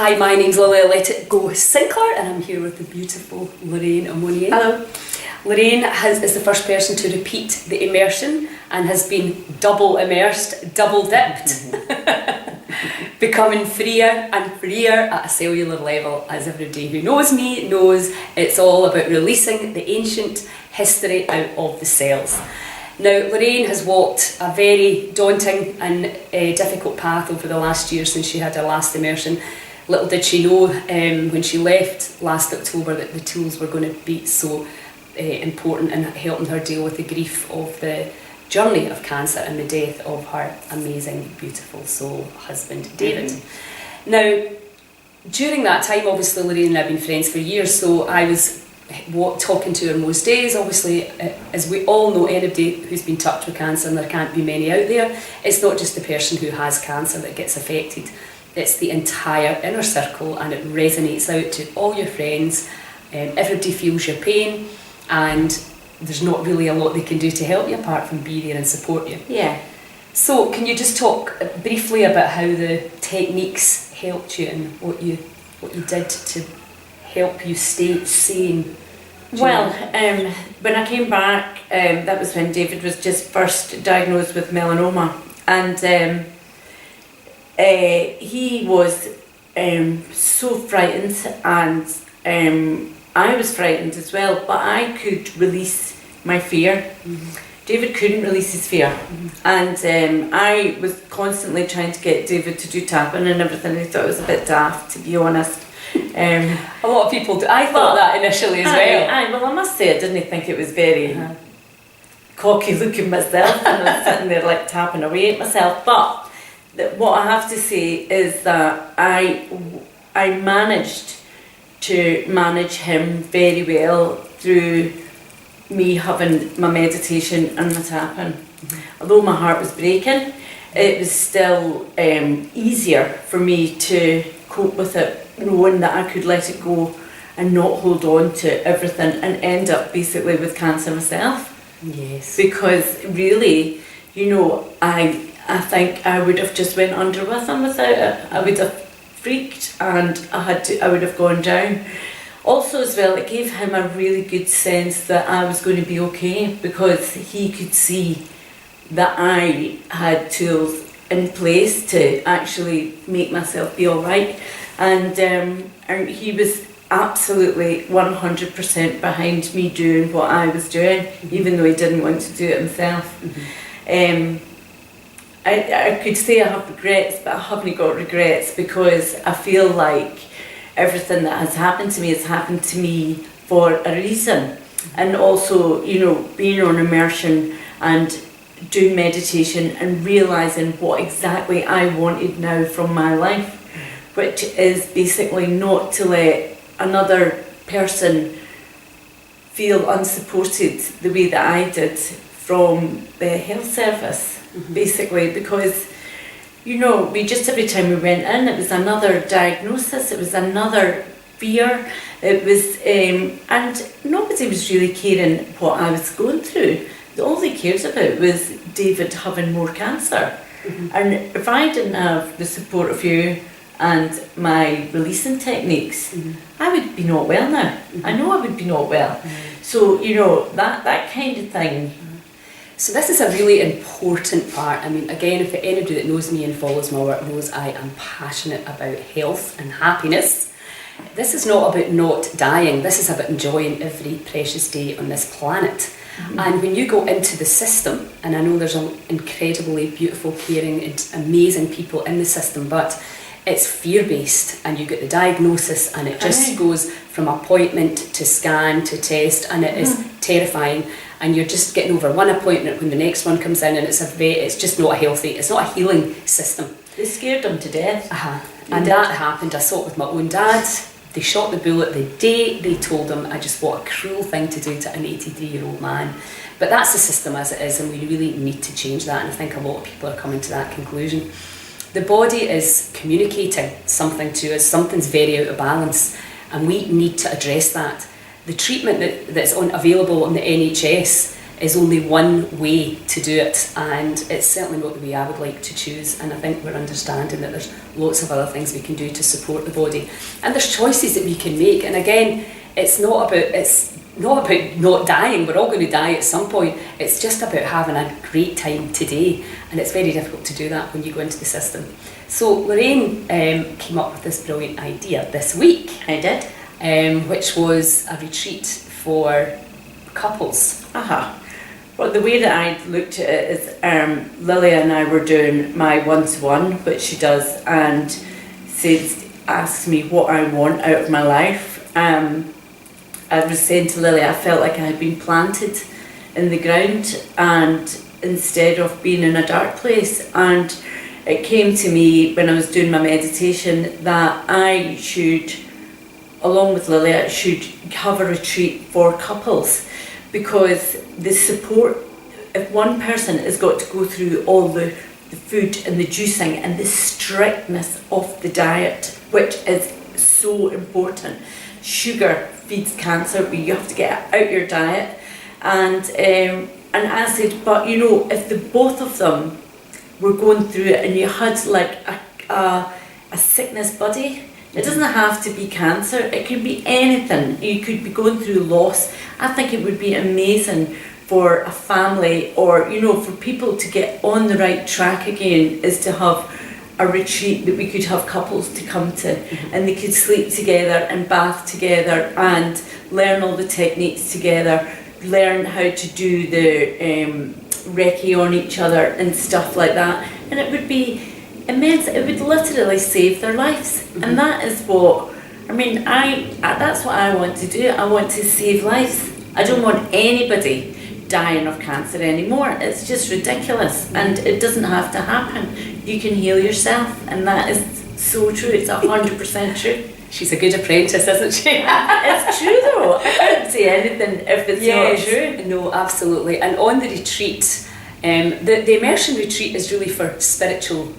Hi, my name's Lily Let It Go Sinclair and I'm here with the beautiful Lorraine Amonier. Hello. Lorraine is the first person to repeat the immersion and has been double immersed, double dipped, becoming freer and freer at a cellular level, as everybody who knows me knows. It's all about releasing the ancient history out of the cells. Now, Lorraine has walked a very daunting and difficult path over the last year since she had her last immersion. Little did she know when she left last October that the tools were going to be so important in helping her deal with the grief of the journey of cancer and the death of her amazing, beautiful soul husband, David. Now, during that time, obviously Lorraine and I have been friends for years, so I was talking to her most days. Obviously, as we all know, anybody who's been touched with cancer, and there can't be many out there, it's not just the person who has cancer that gets affected. It's the entire inner circle, and it resonates out to all your friends. Everybody feels your pain, and there's not really a lot they can do to help you apart from be there and support you. Yeah. So can you just talk briefly about how the techniques helped you and what you did to help you stay sane? Well, when I came back, that was when David was just first diagnosed with melanoma, and he was so frightened, and I was frightened as well, but I could release my fear. David couldn't release his fear, and I was constantly trying to get David to do tapping and everything. I thought it was a bit daft, to be honest. A lot of people do. I thought that initially as well. Well, I must say I didn't think it was very cocky looking myself, and I was sitting there like tapping away at myself. But what I have to say is that I managed to manage him very well through me having my meditation and my tapping. Although my heart was breaking, it was still easier for me to cope with it, knowing that I could let it go and not hold on to everything and end up basically with cancer myself. Yes. Because really, I think I would have just went under with him without it. I would have freaked, and I would have gone down. Also as well, it gave him a really good sense that I was going to be okay, because he could see that I had tools in place to actually make myself be alright, and he was absolutely 100% behind me doing what I was doing, even though he didn't want to do it himself. I could say I have regrets, but I haven't got regrets, because I feel like everything that has happened to me for a reason. And also, being on immersion and doing meditation and realising what exactly I wanted now from my life, which is basically not to let another person feel unsupported the way that I did from the health service. Basically, because we just, every time we went in, it was another diagnosis, it was another fear, it was and nobody was really caring what I was going through. All they cared about was David having more cancer. And if I didn't have the support of you and my releasing techniques, I would be not well now. I know I would be not well. So that kind of thing. So this is a really important part. I mean, again, if anybody that knows me and follows my work knows I am passionate about health and happiness. This is not about not dying. This is about enjoying every precious day on this planet. And when you go into the system, and I know there's an incredibly beautiful, caring, and amazing people in the system, but it's fear-based, and you get the diagnosis, and it just goes from appointment to scan to test, and it is terrifying. And you're just getting over one appointment when the next one comes in, and it's just not healthy. It's not a healing system. They scared them to death. And that happened. I saw it with my own dad. They shot the bullet the day they told him. What a cruel thing to do to an 83-year-old man. But that's the system as it is, and we really need to change that. And I think a lot of people are coming to that conclusion. The body is communicating something to us. Something's very out of balance, and we need to address that. The treatment that's available on the NHS is only one way to do it, and it's certainly not the way I would like to choose. And I think we're understanding that there's lots of other things we can do to support the body, and there's choices that we can make. And again, it's not about not dying. We're all going to die at some point. It's just about having a great time today, and it's very difficult to do that when you go into the system. So Lorraine came up with this brilliant idea this week. I did. Which was a retreat for couples. Well, the way that I looked at it is Lily and I were doing my one-to-one, which she does, and asks me what I want out of my life. I was saying to Lily, I felt like I had been planted in the ground, and instead of being in a dark place. And it came to me when I was doing my meditation that I should, along with Lily, I should have a retreat for couples, because the support, if one person has got to go through all the food and the juicing and the strictness of the diet, which is so important. Sugar feeds cancer, but you have to get it out your diet. And I said, but you know, if the both of them were going through it and you had like a sickness buddy, it doesn't have to be cancer, it can be anything. You could be going through loss. I think it would be amazing for a family, or you know, for people to get on the right track again, is to have a retreat that we could have couples to come to, and they could sleep together and bath together and learn all the techniques together, learn how to do the Reiki on each other and stuff like that. And it would be immense. It would literally save their lives. And that is what, I mean, that's what I want to do. I want to save lives. I don't want anybody dying of cancer anymore. It's just ridiculous, and it doesn't have to happen. You can heal yourself, and that is so true. It's 100% true. She's a good apprentice, isn't she? It's true though. I couldn't say anything if it's not true. No, absolutely. And on the retreat, the Immersion retreat is really for spiritual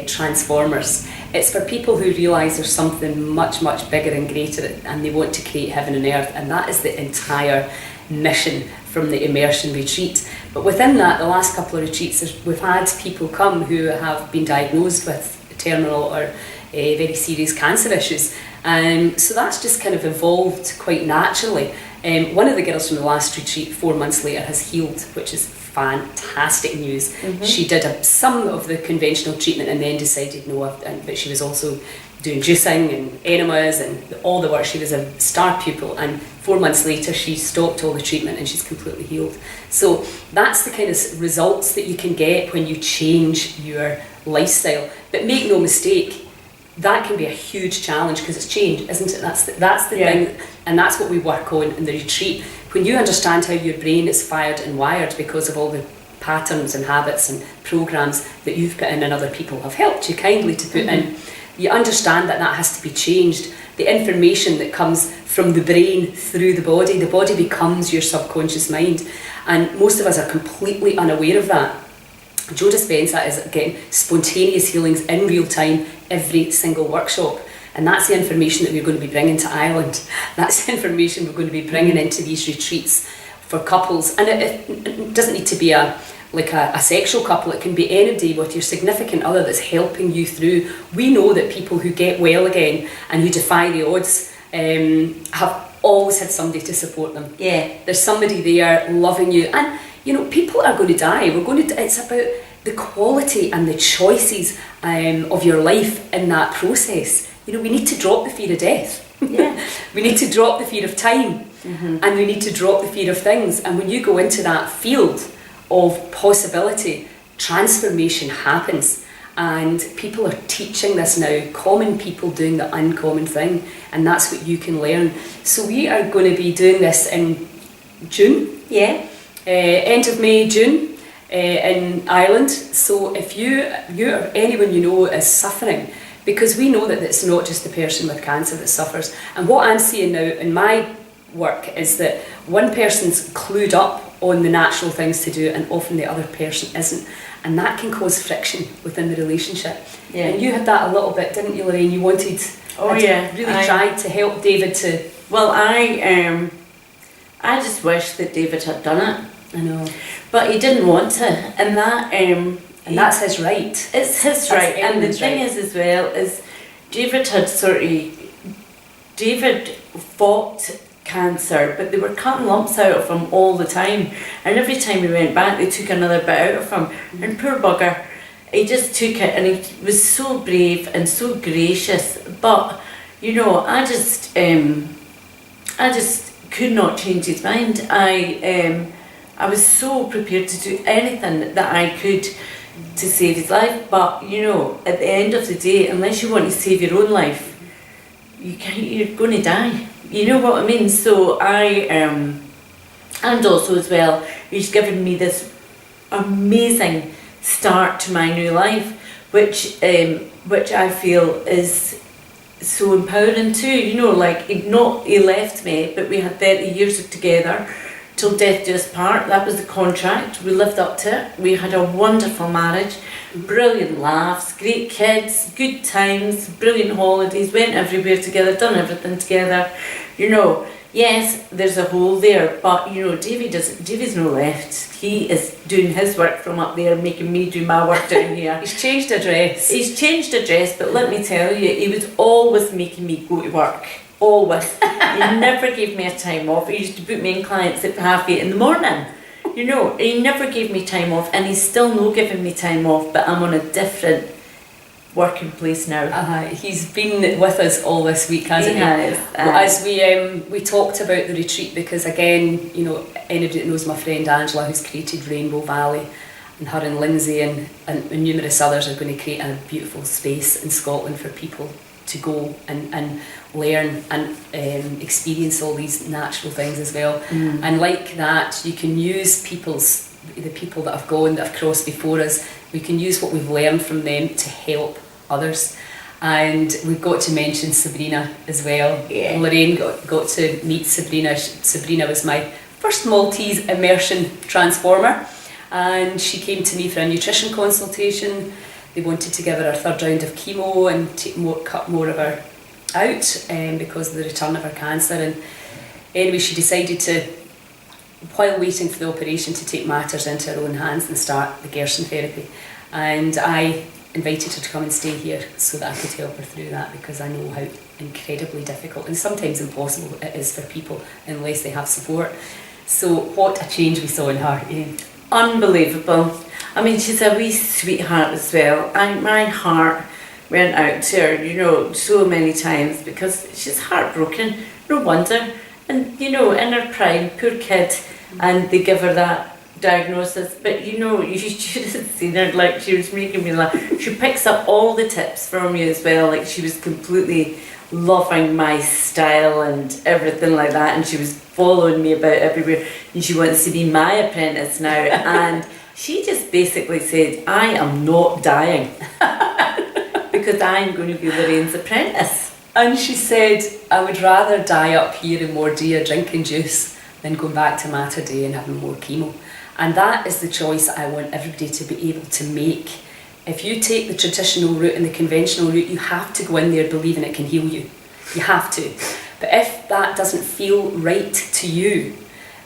transformers. It's for people who realise there's something much, much bigger and greater, and they want to create heaven and earth, and that is the entire mission from the Immersion retreat. But within that, the last couple of retreats, we've had people come who have been diagnosed with terminal or very serious cancer issues, and so that's just kind of evolved quite naturally. One of the girls from the last retreat 4 months later has healed, which is fantastic news. She did some of the conventional treatment and then decided no, but she was also doing juicing and enemas and all the work. She was a star pupil, and 4 months later she stopped all the treatment and she's completely healed. So that's the kind of results that you can get when you change your lifestyle. But make no mistake, that can be a huge challenge because it's change, isn't it? That's the thing, and that's what we work on in the retreat. When you understand how your brain is fired and wired because of all the patterns and habits and programs that you've put in and other people have helped you kindly to put in, you understand that that has to be changed. The information that comes from the brain through the body becomes your subconscious mind, and most of us are completely unaware of that. Joe Dispenza is getting spontaneous healings in real time every single workshop, and that's the information that we're going to be bringing to Ireland. That's the information we're going to be bringing into these retreats for couples. And it doesn't need to be a sexual couple. It can be anybody with your significant other that's helping you through. We know that people who get well again and who defy the odds have always had somebody to support them. Yeah, there's somebody there loving you, and you know, people are going to die. It's about the quality and the choices of your life in that process. You know, we need to drop the fear of death. Yeah. We need to drop the fear of time, and we need to drop the fear of things. And when you go into that field of possibility, transformation happens. And people are teaching this now, common people doing the uncommon thing, and that's what you can learn. So we are going to be doing this in June. Yeah. End of May, June, in Ireland. So if you or anyone you know is suffering, because we know that it's not just the person with cancer that suffers. And what I'm seeing now in my work is that one person's clued up on the natural things to do, and often the other person isn't, and that can cause friction within the relationship. Yeah. And you had that a little bit, didn't you, Lorraine? You wanted, tried to help David to. Well, I just wish that David had done it. I know. But he didn't want to, and that and that's his right. It's his right. And the thing is as well is David fought cancer, but they were cutting lumps out of him all the time, and every time he went back they took another bit out of him, and poor bugger, he just took it, and he was so brave and so gracious. But you know, I just could not change his mind. I was so prepared to do anything that I could to save his life, but you know, at the end of the day, unless you want to save your own life, you're going to die. You know what I mean? So and also as well, he's given me this amazing start to my new life, which I feel is so empowering too. You know, like he left me, but we had 30 years together till death do us part. That was the contract. We lived up to it. We had a wonderful marriage, brilliant laughs, great kids, good times, brilliant holidays, went everywhere together, done everything together. You know, yes, there's a hole there, but you know, David's no left. He is doing his work from up there, making me do my work down here. He's changed address. He's changed address, but let me tell you, he was always making me go to work. Always. He never gave me a time off. He used to book me in clients at 8:30 in the morning. You know, he never gave me time off, and he's still no giving me time off, but I'm on a different working place now. He's been with us all this week, hasn't he? Has. As we talked about the retreat, because again, you know, anybody that knows my friend Angela, who's created Rainbow Valley, and her and Lindsay and numerous others are going to create a beautiful space in Scotland for people to go and learn and experience all these natural things as well. And like that, you can use the people that have gone, that have crossed before us, we can use what we've learned from them to help others. And we've got to mention Sabrina as well. Yeah. Lorraine got to meet Sabrina. Sabrina was my first Maltese Immersion transformer, and she came to me for a nutrition consultation. They wanted to give her a third round of chemo and cut more of her out because of the return of her cancer. And anyway, she decided to, while waiting for the operation, to take matters into her own hands and start the Gerson therapy. And I invited her to come and stay here so that I could help her through that, because I know how incredibly difficult and sometimes impossible it is for people unless they have support. So what a change we saw in her. Unbelievable. I mean, she's a wee sweetheart as well. My heart went out to her, you know, so many times, because she's heartbroken. No wonder. And, you know, in her prime, poor kid, and they give her that diagnosis. But, you know, you should have seen her, like, she was making me laugh. She picks up all the tips from you as well. Like, she was completely loving my style and everything like that. And she was following me about everywhere. And she wants to be my apprentice now. And she just basically said, I am not dying because I'm going to be Lorraine's apprentice. And she said, I would rather die up here in Mordea drinking juice than going back to Mater Dei and having more chemo. And that is the choice I want everybody to be able to make. If you take the traditional route and the conventional route, you have to go in there believing it can heal you. You have to. But if that doesn't feel right to you,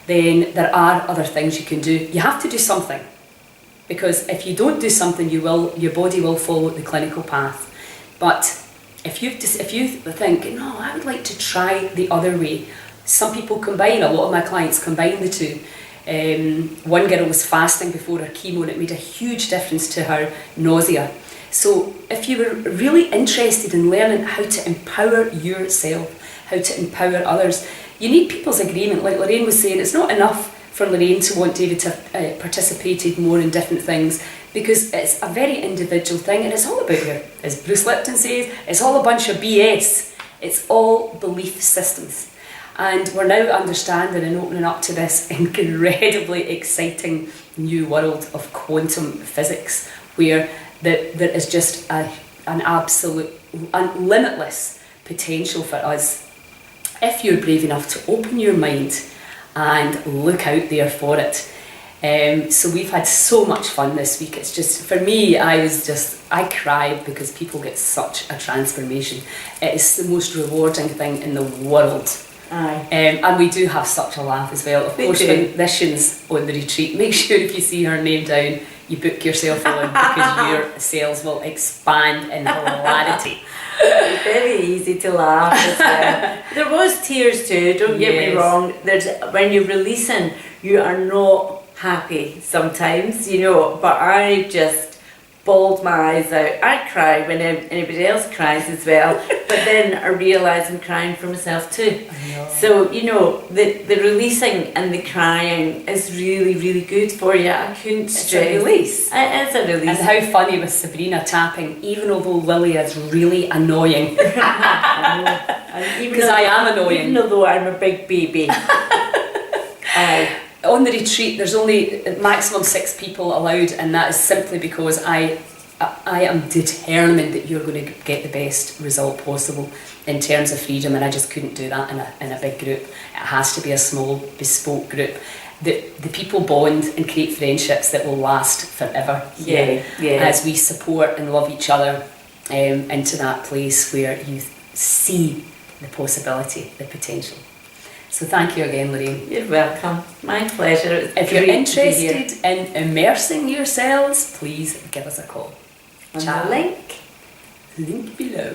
then there are other things you can do. You have to do something. Because if you don't do something, your body will follow the clinical path. But if you think, no, I would like to try the other way. Some people combine, a lot of my clients combine the two. One girl was fasting before her chemo, and it made a huge difference to her nausea. So if you were really interested in learning how to empower yourself, how to empower others, you need people's agreement. Like Lorraine was saying, it's not enough for Lorraine to want David to have participated more in different things, because it's a very individual thing, and it's all about as Bruce Lipton says, it's all a bunch of BS. It's all belief systems. And we're now understanding and opening up to this incredibly exciting new world of quantum physics, where there is just an absolute limitless potential for us if you're brave enough to open your mind and look out there for it. So we've had so much fun this week. It's just, for me, I cried because people get such a transformation. It is the most rewarding thing in the world. Aye. And we do have such a laugh as well. Of course, when Nishan's on the retreat, make sure if you see her name down, you book yourself on because your sales will expand in hilarity. Very easy to laugh as well. There was tears too, don't get me wrong. There's when you're releasing, you are not happy sometimes, you know, but I just bawled my eyes out. I cry when anybody else cries as well, but then I realise I'm crying for myself too. So, you know, the releasing and the crying is really, really good for you. I couldn't stress. It's a release. It is a release. And how funny with Sabrina tapping, even although Lily is really annoying. Because I am annoying. Even although I'm a big baby. On the retreat, there's only maximum 6 people allowed, and that is simply because I am determined that you're going to get the best result possible in terms of freedom, and I just couldn't do that in a big group. It has to be a small, bespoke group. The people bond and create friendships that will last forever. As we support and love each other into that place where you see the possibility, the potential. So thank you again, Lorraine. You're welcome. My pleasure. If you're interested in immersing yourselves, please give us a call. On the link Link below.